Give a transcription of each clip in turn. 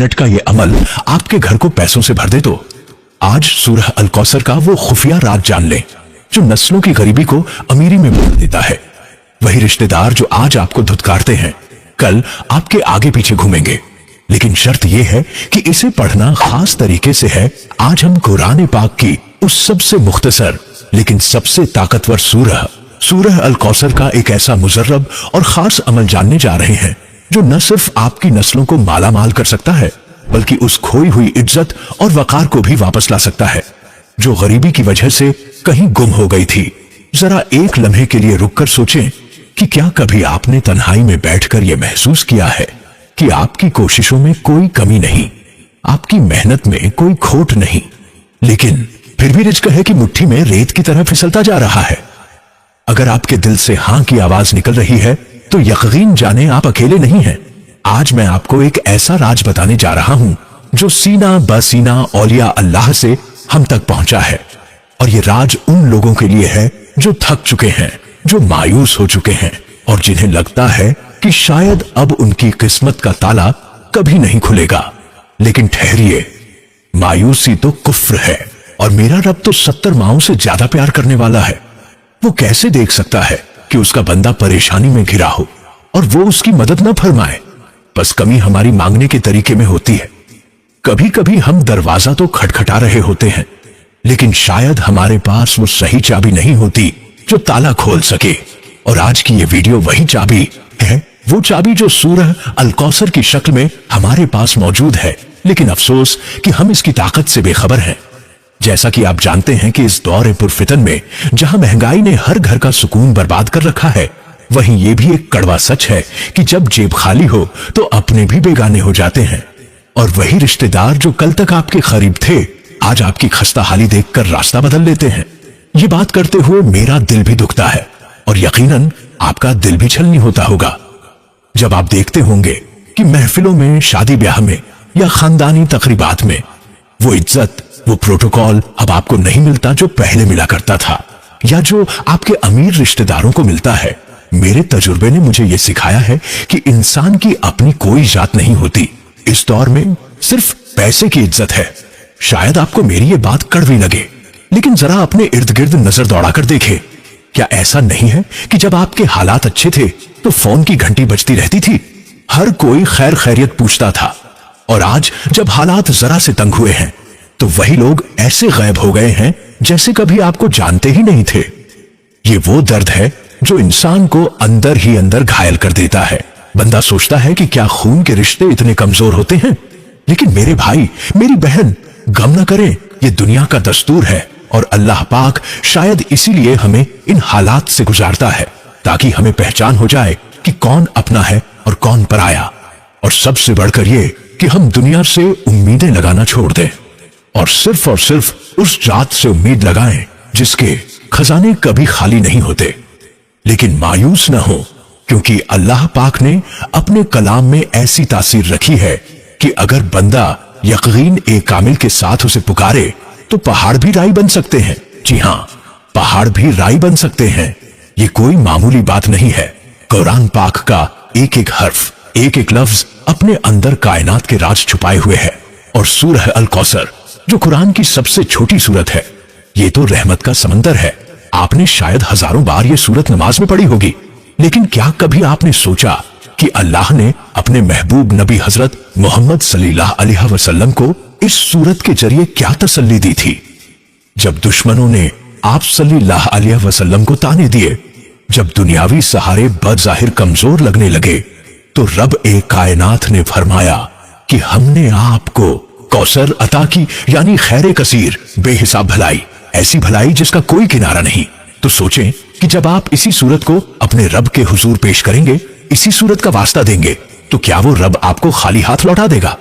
Minute का ये अमल आपके घर को पैसों से भर दे तो आज सूरह अल कौसर का वो खुफिया राज जान लें जो नस्लों की गरीबी को अमीरी में बदल देता है। वही रिश्तेदार जो आज आपको धुतकारते हैं कल आपके आगे पीछे घूमेंगे, लेकिन शर्त यह है कि इसे पढ़ना खास तरीके से है। आज हम कुरान पाक की उस सबसे मुख्तसर लेकिन सबसे ताकतवर सूरह अल कौसर का एक ऐसा मुजर्रब और खास अमल जानने जा रहे हैं जो न सिर्फ आपकी नस्लों को माला माल कर सकता है बल्कि उस खोई हुई इज्जत और वकार को भी वापस ला सकता है जो गरीबी की वजह से कहीं गुम हो गई थी। जरा एक लम्हे के लिए रुककर सोचें कि क्या कभी आपने तन्हाई में बैठकर यह महसूस किया है कि आपकी कोशिशों में कोई कमी नहीं, आपकी मेहनत में कोई खोट नहीं, लेकिन फिर भी रिज़्क है कि मुट्ठी में रेत की तरह फिसलता जा रहा है। अगर आपके दिल से हां की आवाज निकल रही है तो यकीन जाने आप अकेले नहीं हैं। आज मैं आपको एक ऐसा राज बताने जा रहा हूं जो सीना बसीना औलिया अल्लाह से हम तक पहुंचा है। और ये राज उन लोगों के लिए है जो थक चुके हैं, जो मायूस हो चुके हैं और जिन्हें लगता है कि शायद अब उनकी किस्मत का ताला कभी नहीं खुलेगा। लेकिन ठहरिए, मायूसी तो कुफ्र है और मेरा रब तो 70 माओं से ज्यादा प्यार करने वाला है। वो कैसे देख सकता है कि उसका बंदा परेशानी में घिरा हो और वो उसकी मदद न फरमाए। बस कमी हमारी मांगने के तरीके में होती है। कभी कभी हम दरवाजा तो खटखटा रहे होते हैं, लेकिन शायद हमारे पास वो सही चाबी नहीं होती जो ताला खोल सके। और आज की ये वीडियो वही चाबी है, वो चाबी जो सूरह अल कौसर की शक्ल में हमारे पास मौजूद है, लेकिन अफसोस कि हम इसकी ताकत से बेखबर हैं। जैसा कि आप जानते हैं कि इस दौर पुरफितन में जहां महंगाई ने हर घर का सुकून बर्बाद कर रखा है, वहीं ये भी एक कड़वा सच है कि जब जेब खाली हो तो अपने भी बेगाने हो जाते हैं। और वही रिश्तेदार जो कल तक आपके करीब थे आज आपकी खस्ता हाली देखकर रास्ता बदल लेते हैं। ये बात करते हुए मेरा दिल भी दुखता है और यकीनन आपका दिल भी छलनी होता होगा जब आप देखते होंगे कि महफिलों में, शादी ब्याह में या खानदानी तकरीबात में वो इज्जत, वो प्रोटोकॉल अब आपको नहीं मिलता जो पहले मिला करता था या जो आपके अमीर रिश्तेदारों को मिलता है। मेरे तजुर्बे ने मुझे यह सिखाया है कि इंसान की अपनी कोई जात नहीं होती। इस दौर में सिर्फ पैसे की इज्जत है। शायद आपको मेरी ये बात कड़वी लगे, लेकिन जरा अपने इर्द गिर्द नजर दौड़ाकर देखें। क्या ऐसा नहीं है कि जब आपके हालात अच्छे थे तो फोन की घंटी बजती रहती थी, हर कोई खैर खैरियत पूछता था, और आज जब हालात जरा से तंग हुए हैं तो वही लोग ऐसे गायब हो गए हैं जैसे कभी आपको जानते ही नहीं थे। ये वो दर्द है जो इंसान को अंदर ही अंदर घायल कर देता है। बंदा सोचता है कि क्या खून के रिश्ते इतने कमजोर होते हैं, लेकिन मेरे भाई, मेरी बहन, गम न करें, ये दुनिया का दस्तूर है और अल्लाह पाक शायद इसीलिए हमें इन हालात से गुजारता है ताकि हमें पहचान हो जाए कि कौन अपना है और कौन पराया। और सबसे बढ़कर ये कि हम दुनिया से उम्मीदें लगाना छोड़ दें और सिर्फ उस जात से उम्मीद लगाएं जिसके खजाने कभी खाली नहीं होते। लेकिन मायूस न हो, क्योंकि अल्लाह पाक ने अपने कलाम में ऐसी तासीर रखी है कि अगर बंदा यकीन ए कामिल के साथ उसे पुकारे तो पहाड़ भी राई बन सकते हैं। जी हां, पहाड़ भी राई बन सकते हैं। ये कोई मामूली बात नहीं है। कुरान पाक का एक एक हर्फ, एक एक लफ्ज अपने अंदर कायनात के राज छुपाए हुए है। और सूरह अल कौसर जो कुरान की सबसे छोटी सूरत है, ये तो रहमत का समंदर है। आपने शायद हजारों बार ये सूरत नमाज में पढ़ी होगी, लेकिन क्या कभी आपने सोचा कि अल्लाह ने अपने महबूब नबी हजरत मोहम्मद सल्लल्लाहु अलैहि वसल्लम को इस सूरत के जरिए क्या तसल्ली दी थी? जब दुश्मनों ने आप सल्लल्लाहु अलैहि वसल्लम को ताने दिए, जब दुनियावी सहारे बज़ाहिर कमजोर लगने लगे, तो रब ए कायनात ने फरमाया कि हमने आपको कौसर अता की, यानी खैर कसीर, बेहिसाब भलाई, ऐसी भलाई जिसका कोई किनारा नहीं। तो सोचें कि जब आप इसी सूरत को अपने रब के हुजूर पेश करेंगे, इसी सूरत का वास्ता देंगे, तो क्या वो रब आपको खाली हाथ लौटा देगा?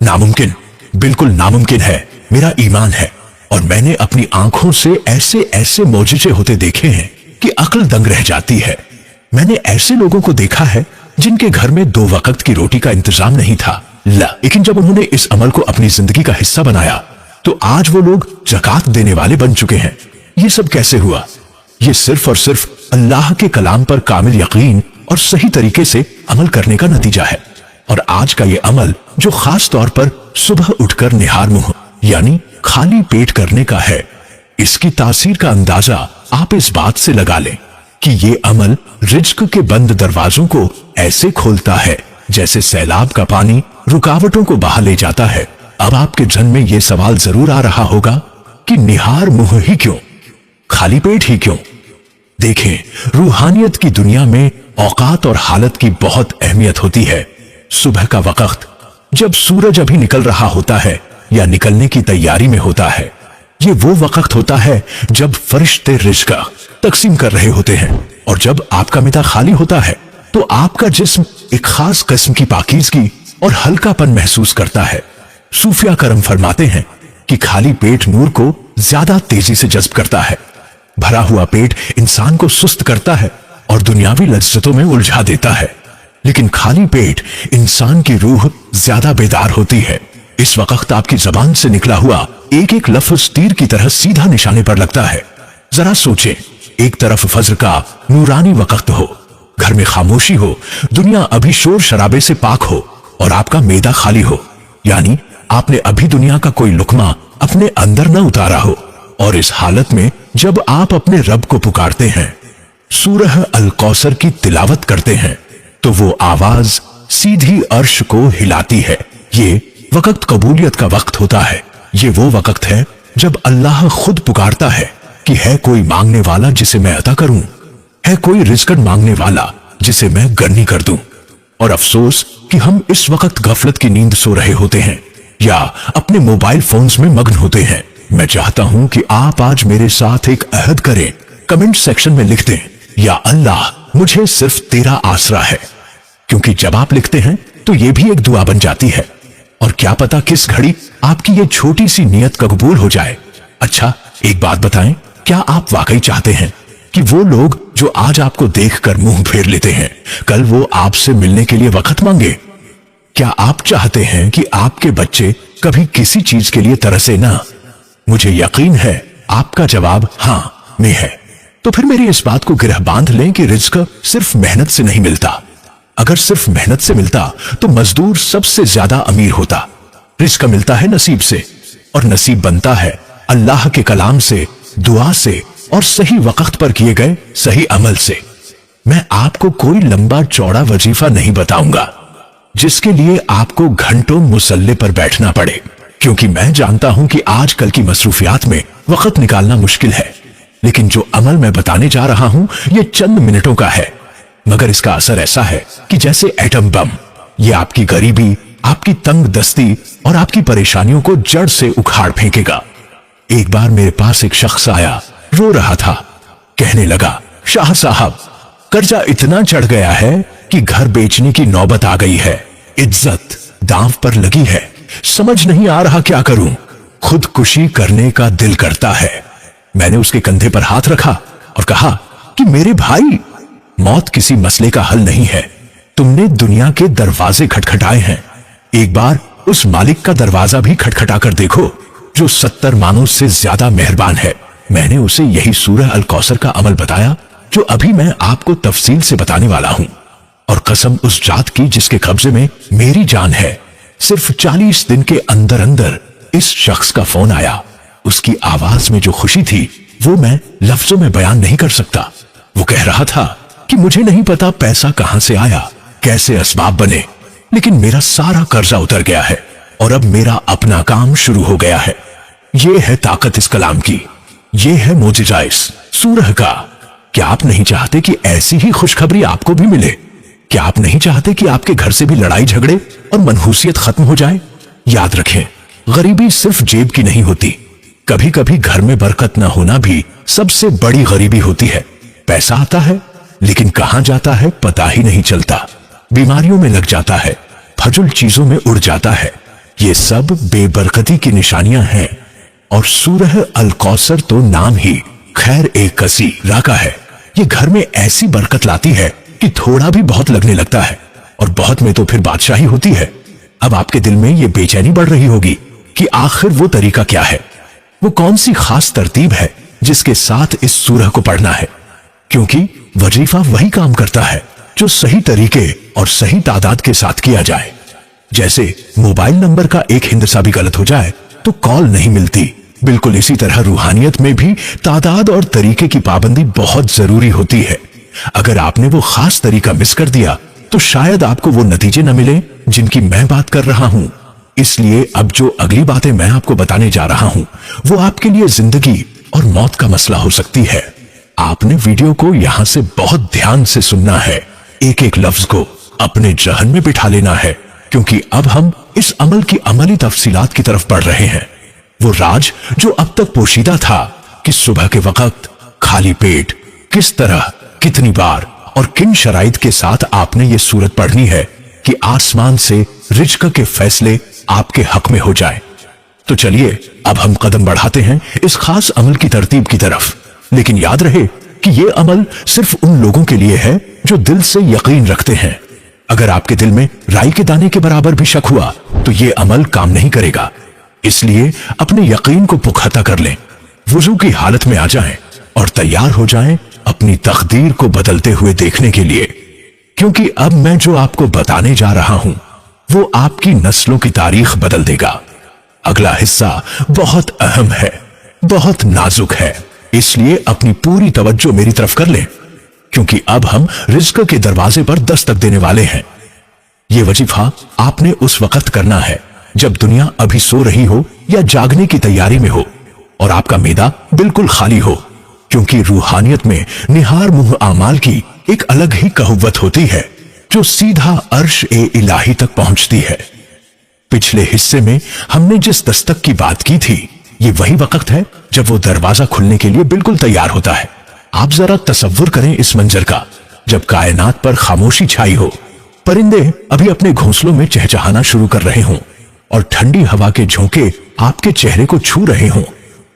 नामुमकिन, बिल्कुल नामुमकिन है। मेरा ईमान है और मैंने अपनी आंखों से ऐसे ऐसे मौजूजे होते देखे हैं कि अक्ल दंग रह जाती है। मैंने ऐसे लोगों को देखा है जिनके घर में 2 वक्त की रोटी का इंतजाम नहीं था, लेकिन जब उन्होंने इस अमल को अपनी जिंदगी का हिस्सा बनाया तो आज वो लोग ज़कात देने वाले बन चुके हैं। ये सब कैसे हुआ? ये सिर्फ और सिर्फ अल्लाह के कलाम पर कामिल यकीन और सही तरीके से अमल करने का नतीजा है। اور آج کا یہ عمل جو خاص طور پر صبح اٹھ کر نہار منہ یعنی خالی پیٹ کرنے کا ہے، اس کی تاثیر کا اندازہ آپ اس بات سے لگا لیں کہ یہ عمل رزق کے بند دروازوں کو ایسے کھولتا ہے جیسے سیلاب کا پانی رکاوٹوں کو بہا لے جاتا ہے۔ اب آپ کے ذہن میں یہ سوال ضرور آ رہا ہوگا کہ نہار منہ ہی کیوں، خالی پیٹ ہی کیوں؟ دیکھیں، روحانیت کی دنیا میں اوقات اور حالت کی بہت اہمیت ہوتی ہے۔ صبح کا وقت جب سورج ابھی نکل رہا ہوتا ہے یا نکلنے کی تیاری میں ہوتا ہے، یہ وہ وقت ہوتا ہے جب فرشتے رزق تقسیم کر رہے ہوتے ہیں، اور جب آپ کا معدہ خالی ہوتا ہے تو آپ کا جسم ایک خاص قسم کی پاکیزگی اور ہلکا پن محسوس کرتا ہے۔ صوفیہ کرم فرماتے ہیں کہ خالی پیٹ نور کو زیادہ تیزی سے جذب کرتا ہے، بھرا ہوا پیٹ انسان کو سست کرتا ہے اور دنیاوی لذتوں میں الجھا دیتا ہے، لیکن خالی پیٹ انسان کی روح زیادہ بیدار ہوتی ہے۔ اس وقت آپ کی زبان سے نکلا ہوا ایک ایک لفظ تیر کی طرح سیدھا نشانے پر لگتا ہے۔ ذرا سوچیں، ایک طرف فجر کا نورانی وقت ہو، گھر میں خاموشی ہو، دنیا ابھی شور شرابے سے پاک ہو اور آپ کا معدہ خالی ہو، یعنی آپ نے ابھی دنیا کا کوئی لقمہ اپنے اندر نہ اتارا ہو، اور اس حالت میں جب آپ اپنے رب کو پکارتے ہیں، سورہ الکوثر کی تلاوت کرتے ہیں، تو وہ آواز سیدھی عرش کو ہلاتی ہے۔ یہ وقت قبولیت کا وقت ہوتا ہے۔ یہ وہ وقت ہے جب اللہ خود پکارتا ہے کہ ہے کوئی مانگنے والا جسے میں عطا کروں، ہے کوئی رزق مانگنے والا جسے میں گرنی کر دوں۔ اور افسوس کہ ہم اس وقت غفلت کی نیند سو رہے ہوتے ہیں یا اپنے موبائل فونز میں مگن ہوتے ہیں۔ میں چاہتا ہوں کہ آپ آج میرے ساتھ ایک عہد کریں، کمنٹ سیکشن میں لکھ دیں، یا اللہ مجھے صرف تیرا آسرا ہے، کیونکہ جب آپ لکھتے ہیں تو یہ بھی ایک دعا بن جاتی ہے، اور کیا پتا کس گھڑی آپ کی یہ چھوٹی سی نیت قبول ہو جائے۔ اچھا، ایک بات بتائیں، کیا آپ واقعی چاہتے ہیں کہ وہ لوگ جو آج آپ کو دیکھ کر منہ پھیر لیتے ہیں، کل وہ آپ سے ملنے کے لیے وقت مانگے؟ کیا آپ چاہتے ہیں کہ آپ کے بچے کبھی کسی چیز کے لیے ترسے نہ؟ مجھے یقین ہے آپ کا جواب ہاں میں ہے۔ تو پھر میری اس بات کو گرہ باندھ لیں کہ رزق صرف محنت سے نہیں ملتا۔ اگر صرف محنت سے ملتا تو مزدور سب سے زیادہ امیر ہوتا۔ رزق ملتا ہے نصیب سے، اور نصیب بنتا ہے اللہ کے کلام سے، دعا سے، اور صحیح وقت پر کیے گئے صحیح عمل سے۔ میں آپ کو کوئی لمبا چوڑا وظیفہ نہیں بتاؤں گا جس کے لیے آپ کو گھنٹوں مصلی پر بیٹھنا پڑے، کیونکہ میں جانتا ہوں کہ آج کل کی مصروفیات میں وقت نکالنا مشکل ہے، لیکن جو عمل میں بتانے جا رہا ہوں یہ چند منٹوں کا ہے، مگر اس کا اثر ایسا ہے کہ جیسے ایٹم بم، یہ آپ کی غریبی، آپ کی تنگ دستی اور آپ کی پریشانیوں کو جڑ سے اکھاڑ پھینکے گا۔ ایک بار میرے پاس ایک شخص آیا، رو رہا تھا، کہنے لگا، شاہ صاحب قرضہ اتنا چڑھ گیا ہے کہ گھر بیچنے کی نوبت آ گئی ہے، عزت داو پر لگی ہے، سمجھ نہیں آ رہا کیا کروں، خودکشی کرنے کا دل کرتا ہے۔ میں نے اس کے کندھے پر ہاتھ رکھا اور کہا کہ میرے بھائی، موت کسی مسئلے کا حل نہیں ہے، تم نے دنیا کے دروازے کھٹکھٹائے ہیں، ایک بار اس مالک کا دروازہ بھی کھٹکھٹا کر دیکھو جو 70 مانوں سے زیادہ مہربان ہے۔ میں نے اسے یہی سورہ الکوثر کا عمل بتایا جو ابھی میں آپ کو تفصیل سے بتانے والا ہوں، اور قسم اس ذات کی جس کے قبضے میں میری جان ہے، صرف 40 دن کے اندر اندر اس شخص کا فون آیا۔ اس کی آواز میں جو خوشی تھی وہ میں لفظوں میں بیان نہیں کر سکتا۔ وہ کہہ رہا تھا کہ مجھے نہیں پتا پیسہ کہاں سے آیا، کیسے اسباب بنے، لیکن میرا سارا قرضہ اتر گیا ہے اور اب میرا اپنا کام شروع ہو گیا ہے۔ یہ ہے طاقت اس کلام کی، یہ ہے معجزہ اس سورہ کا۔ کیا آپ نہیں چاہتے کہ ایسی ہی خوشخبری آپ کو بھی ملے؟ کیا آپ نہیں چاہتے کہ آپ کے گھر سے بھی لڑائی جھگڑے اور منحوسیت ختم ہو جائے؟ یاد رکھیں، غریبی صرف جیب کی نہیں ہوتی، کبھی کبھی گھر میں برکت نہ ہونا بھی سب سے بڑی غریبی ہوتی ہے۔ پیسہ آتا ہے لیکن کہاں جاتا ہے پتہ ہی نہیں چلتا، بیماریوں میں لگ جاتا ہے، فضول چیزوں میں اڑ جاتا ہے۔ یہ سب بے برکتی کی نشانیاں ہیں، اور سورہ الکوثر تو نام ہی خیر ایک کسی را کا ہے۔ یہ گھر میں ایسی برکت لاتی ہے کہ تھوڑا بھی بہت لگنے لگتا ہے، اور بہت میں تو پھر بادشاہی ہوتی ہے۔ اب آپ کے دل میں یہ بے چینی بڑھ رہی ہوگی کہ آخر وہ طریقہ کیا ہے، وہ کون سی خاص ترتیب ہے جس کے ساتھ اس سورہ کو پڑھنا ہے، کیونکہ وظیفہ وہی کام کرتا ہے جو صحیح طریقے اور صحیح تعداد کے ساتھ کیا جائے۔ जैसे मोबाइल नंबर का एक हिंदसा भी गलत हो जाए तो कॉल नहीं मिलती, बिल्कुल इसी तरह रूहानियत में भी तादाद और तरीके की पाबंदी बहुत जरूरी होती है। अगर आपने वो खास तरीका मिस कर दिया तो शायद आपको वो नतीजे न मिले जिनकी मैं बात कर रहा हूं। इसलिए अब जो अगली बातें मैं आपको बताने जा रहा हूं वो आपके लिए जिंदगी और मौत का मसला हो सकती है। आपने वीडियो को यहां से बहुत ध्यान से सुनना है, एक एक लफ्ज को अपने जहन में बिठा लेना है, क्योंकि अब हम इस अमल की अमली तफसीलात की तरफ बढ़ रहे हैं। वो राज जो अब तक पोशीदा था कि सुबह के वक्त खाली पेट किस तरह, कितनी बार और किन शराइत के साथ आपने ये सूरत पढ़नी है कि आसमान से रिज्क के फैसले आपके हक में हो जाए। तो चलिए अब हम कदम बढ़ाते हैं इस खास अमल की तरतीब की तरफ। लेकिन याद रहे कि यह अमल सिर्फ उन लोगों के लिए है जो दिल से यकीन रखते हैं। अगर आपके दिल में राई के दाने के बराबर भी शक हुआ तो यह अमल काम नहीं करेगा। इसलिए अपने यकीन को पुख्ता कर लें, वुजू की हालत में आ जाएं और तैयार हो जाएं अपनी तकदीर को बदलते हुए देखने के लिए, क्योंकि अब मैं जो आपको बताने जा रहा हूं वो आपकी नस्लों की तारीख बदल देगा। अगला हिस्सा बहुत अहम है, बहुत नाजुक है, इसलिए अपनी पूरी तवज्जो मेरी तरफ कर लें, क्योंकि अब हम रिज्क के दरवाजे पर दस्तक देने वाले हैं। यह वजीफा आपने उस वक्त करना है जब दुनिया अभी सो रही हो या जागने की तैयारी में हो और आपका मैदा बिल्कुल खाली हो, क्योंकि रूहानियत में निहार मुंह आमाल की एक अलग ही कहुवत होती है जो सीधा अर्श ए इलाही तक पहुंचती है। पिछले हिस्से में हमने जिस दस्तक की बात की थी ये वही वक्त है जब वो दरवाजा खुलने के लिए बिल्कुल तैयार होता है। आप जरा तसव्वुर करें इस मंजर का, जब कायनात पर खामोशी छाई हो, परिंदे अभी अपने घोंसलों में चहचहाना शुरू कर रहे हों और ठंडी हवा के झोंके आपके चेहरे को छू रहे हों।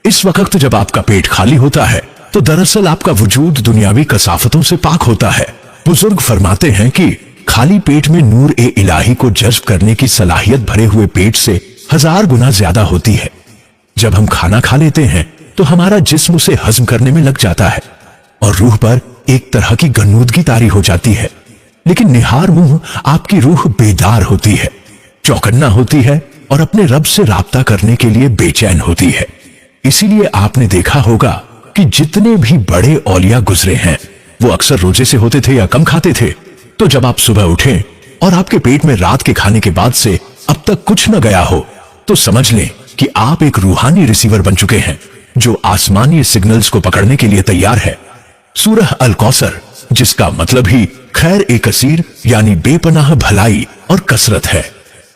इस वक्त जब आपका पेट खाली होता है तो दरअसल आपका वजूद दुनियावी कसाफतों से पाक होता है। बुजुर्ग फरमाते हैं कि खाली पेट में नूर ए इलाही को जज्ब करने की सलाहियत भरे हुए पेट से 1000 गुना ज्यादा होती है। जब हम खाना खा लेते हैं तो हमारा जिस्म उसे हजम करने में लग जाता है और रूह पर एक तरह की गन्नूदगी तारी हो जाती है, लेकिन निहार मुंह आपकी रूह बेदार होती है, चौकन्ना होती है और अपने रब से राब्ता करने के लिए बेचैन होती है। इसीलिए आपने देखा होगा कि जितने भी बड़े औलिया गुजरे हैं वो अक्सर रोजे से होते थे या कम खाते थे। तो जब आप सुबह उठें और आपके पेट में रात के खाने के बाद से अब तक कुछ न गया हो तो समझ लें कि आप एक रूहानी रिसीवर बन चुके हैं जो आसमानी सिग्नल्स को पकड़ने के लिए तैयार है। सूरह अल कौसर, जिसका मतलब ही खैर ए कसीर यानी बेपनाह भलाई और कसरत है,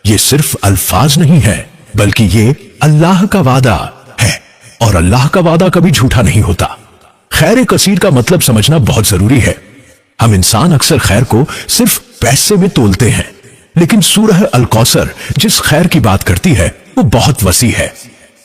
ये सिर्फ अल्फाज नहीं है बल्कि ये अल्लाह का वादा है और अल्लाह का वादा कभी झूठा नहीं होता। खैर ए कसीर का मतलब समझना बहुत जरूरी है। हम इंसान अक्सर खैर को सिर्फ पैसे में तोलते हैं, लेकिन सूरह अल कौसर जिस खैर की बात करती है वो बहुत वसी है।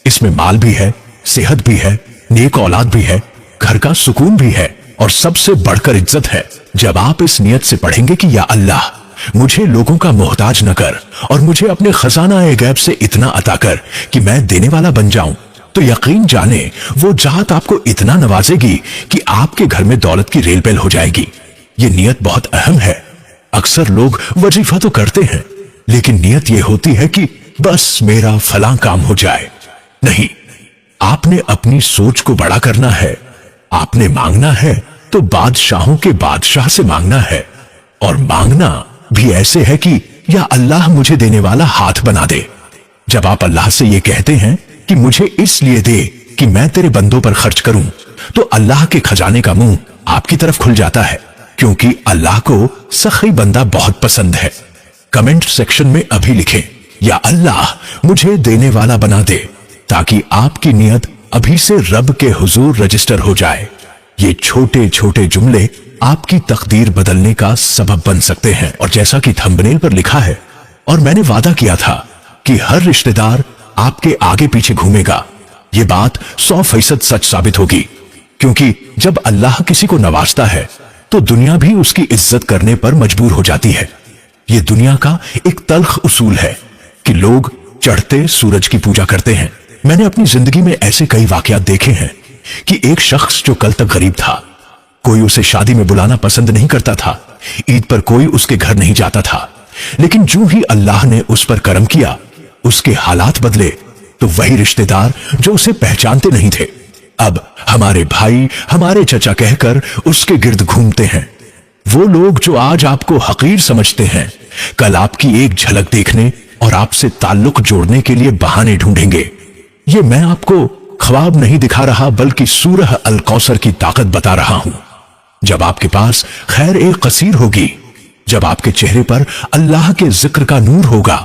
इसमें माल भी है, सेहत भी है, नेक औलाद भी है, घर का सुकून भी है और सबसे बढ़कर इज्जत है। जब आप इस नियत से पढ़ेंगे कि या अल्लाह मुझे लोगों का मोहताज न कर और मुझे अपने खजाना ए गैब से इतना अता कर कि मैं देने वाला बन जाऊं, तो यकीन जाने वो जात आपको इतना नवाजेगी कि आपके घर में दौलत की रेल पेल हो जाएगी। ये नियत बहुत अहम है। अक्सर लोग वजीफा तो करते हैं लेकिन नियत ये होती है कि बस मेरा फलां काम हो जाए। नहीं, आपने अपनी सोच को बड़ा करना है। आपने मांगना है तो बादशाहों के बादशाह से मांगना है, और मांगना भी ऐसे है कि या अल्लाह मुझे देने वाला हाथ बना दे। जब आप अल्लाह से ये कहते हैं कि मुझे इसलिए दे कि मैं तेरे बंदों पर खर्च करूं, तो अल्लाह के खजाने का मुंह आपकी तरफ खुल जाता है, क्योंकि अल्लाह को सखी बंदा बहुत पसंद है। कमेंट सेक्शन में अभी लिखें या अल्लाह मुझे देने वाला बना दे, ताकि आपकी नियत अभी से रब के हुजूर रजिस्टर हो जाए। ये छोटे छोटे जुमले आपकी तकदीर बदलने का सबब बन सकते हैं। और जैसा कि थंबनेल पर लिखा है, और मैंने वादा किया था कि हर रिश्तेदार आपके आगे पीछे घूमेगा, ये बात 100% सच साबित होगी, क्योंकि जब अल्लाह किसी को नवाजता है तो दुनिया भी उसकी इज्जत करने पर मजबूर हो जाती है। ये दुनिया का एक तल्ख उसूल है कि लोग चढ़ते सूरज की पूजा करते हैं। मैंने अपनी जिंदगी में ऐसे कई वाकयात देखे हैं कि एक शख्स जो कल तक गरीब था, कोई उसे शादी में बुलाना पसंद नहीं करता था, ईद पर कोई उसके घर नहीं जाता था, लेकिन जो ही अल्लाह ने उस पर करम किया, उसके हालात बदले। तो वही रिश्तेदार जो उसे पहचानते नहीं थे, अब हमारे भाई, हमारे चचा कहकर उसके गिर्द घूमते हैं। वो लोग जो आज आपको हकीर समझते हैं, कल आपकी एक झलक देखने और आपसे ताल्लुक जोड़ने के लिए बहाने ढूंढेंगे। ये मैं आपको ख्वाब नहीं दिखा रहा, बल्कि सूरह अल कौसर की ताकत बता रहा हूं। जब आपके पास खैर एक कसीर होगी, जब आपके चेहरे पर अल्लाह के जिक्र का नूर होगा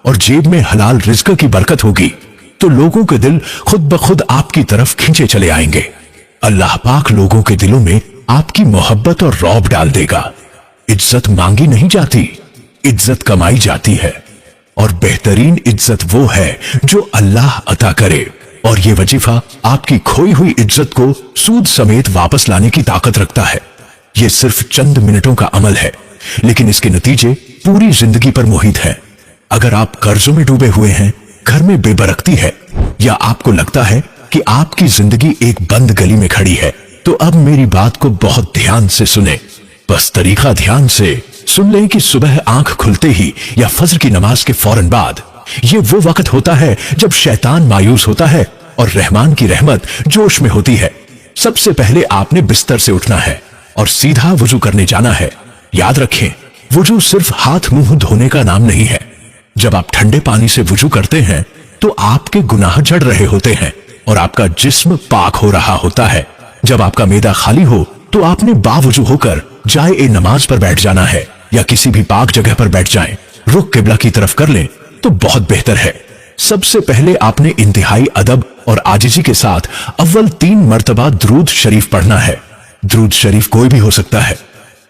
और जेब में हलाल रिज़्क की बरकत होगी, तो लोगों के दिल खुद ब खुद आपकी तरफ खींचे चले आएंगे। अल्लाह पाक लोगों के दिलों में आपकी मोहब्बत और रौब डाल देगा। इज्जत मांगी नहीं जाती, इज्जत कमाई जाती है, और बेहतरीन इज्जत वो है जो अल्लाह अता करे। और ये वजीफा आपकी खोई हुई इज्जत को सूद समेत वापस लाने की ताकत रखता है। ये सिर्फ चंद मिनटों का अमल है, लेकिन इसके नतीजे पूरी जिंदगी पर मुहित है। अगर आप कर्जों में डूबे हुए हैं, घर में बेबरकती है, या आपको लगता है कि आपकी जिंदगी एक बंद गली में खड़ी है, तो अब मेरी बात को बहुत ध्यान से सुने। बस तरीका ध्यान से सुन लें कि सुबह आंख खुलते ही या फज्र की नमाज के फौरन बाद, ये वो वक्त होता है जब शैतान मायूस होता है और रहमान की रहमत जोश में होती है। सबसे पहले आपने बिस्तर से उठना है और सीधा वुजू करने जाना है। याद रखें, वुजू सिर्फ हाथ मुंह धोने का नाम नहीं है। जब आप ठंडे पानी से वुजू करते हैं तो आपके गुनाह झड़ रहे होते हैं और आपका जिस्म पाक हो रहा होता है। जब आपका मैदा खाली हो तो आपने बावुजू होकर जाए ए नमाज पर बैठ जाना है, या किसी भी पाक जगह पर बैठ जाएं, रुख किबला की तरफ कर लें तो बहुत बेहतर है। सबसे पहले आपने इंतहाई अदब और आजिजी के साथ अव्वल 3 मर्तबा द्रूद शरीफ पढ़ना है। द्रूद शरीफ कोई भी हो सकता है,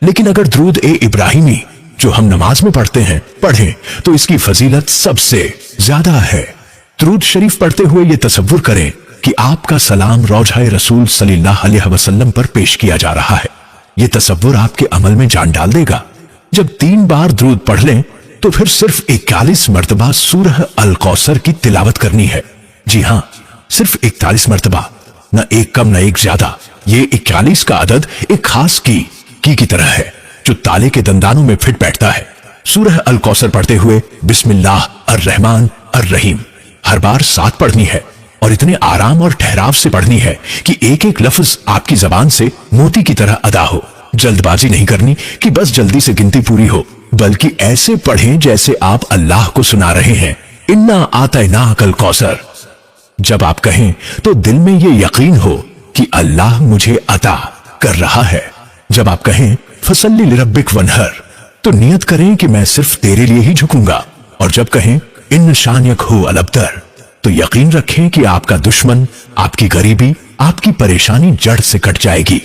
लेकिन अगर द्रूद ए इब्राहिमी जो हम नमाज में पढ़ते हैं पढ़ें तो इसकी फजीलत सबसे ज्यादा है। द्रूद शरीफ पढ़ते हुए ये तसव्वुर करें कि आपका सलाम रौज़ाए रसूल सल्लल्लाहु अलैहि वसल्लम पर पेश किया जा रहा है। ये तसव्वुर आपके अमल में जान डाल देगा। जब 3 बार द्रूद पढ़ लें तो फिर सिर्फ 41 मर्तबा सूरह अल कौसर की तिलावत करनी है। जी हां, सिर्फ 41 मर्तबा, न एक कम न एक ज्यादा। ये 41 का अदद एक खास की तरह है जो ताले के दंदानों में फिट बैठता है। सूरह अल कौसर पढ़ते हुए बिस्मिल्लाह अर्रहमान अर्रहीम हर बार 7 पढ़नी है, और इतने आराम और ठहराव से पढ़नी है कि एक एक लफ्ज आपकी जबान से मोती की तरह अदा हो। जल्दबाजी नहीं करनी कि बस जल्दी से गिनती पूरी हो, बल्कि ऐसे पढ़ें जैसे आप अल्लाह को सुना रहे हैं, इन्ना आतैनाकल कौसर। जब आप कहें तो दिल में ये यकीन हो कि अल्लाह मुझे अता कर रहा है। जब आप कहें फसल्ली लिरब्बिक वनहर, तो नियत करें कि मैं सिर्फ तेरे लिए ही झुकूंगा। और जब कहें इन शानियक हो अलबतर, तो यकीन रखें कि आपका दुश्मन, आपकी गरीबी, आपकी परेशानी जड़ से कट जाएगी।